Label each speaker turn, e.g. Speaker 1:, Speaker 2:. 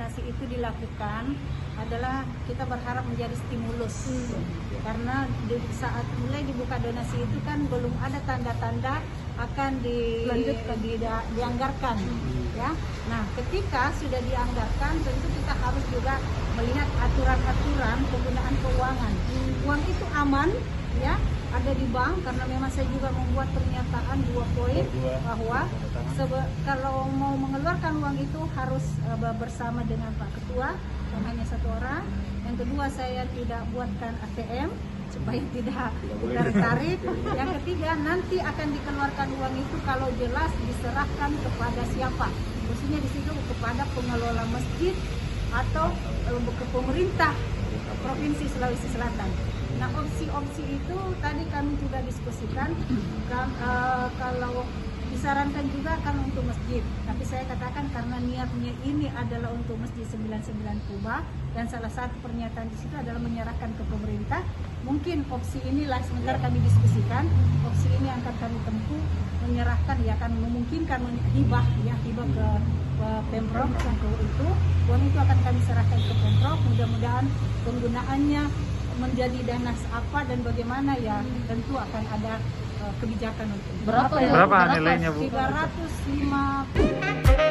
Speaker 1: donasi itu dilakukan adalah kita berharap menjadi stimulus, karena saat mulai dibuka donasi itu kan belum ada tanda-tanda akan dianggarkan, ya. Nah, ketika sudah dianggarkan, tentu kita harus juga melihat aturan-aturan penggunaan keuangan. Uang itu aman, ya, ada di bank, karena memang saya juga membuat pernyataan 2 poin bahwa kalau mau mengeluarkan uang itu harus bersama dengan Pak Ketua, hanya 1 orang. Yang kedua, saya tidak buatkan ATM supaya tidak tarik. Yang ketiga, nanti akan dikeluarkan uang itu kalau jelas diserahkan kepada siapa, khususnya di situ kepada pengelola masjid atau ke pemerintah Provinsi Sulawesi Selatan. Nah, opsi-opsi itu tadi kami juga diskusikan, kalau disarankan juga kan untuk masjid, tapi saya katakan karena niatnya ini adalah untuk Masjid 99 Kuba, dan salah satu pernyataan di situ adalah menyerahkan ke pemerintah. Mungkin opsi inilah sebentar kami diskusikan, opsi ini akan kami tempuh, menyerahkan, ya, akan memungkinkan hibah ke Pemprov untuk itu. Uang itu akan kami serahkan ke Pemprov, mudah-mudahan penggunaannya menjadi dana apa dan bagaimana, ya tentu akan ada kebijakan untuk
Speaker 2: Berapa nilainya, Bu?
Speaker 1: 350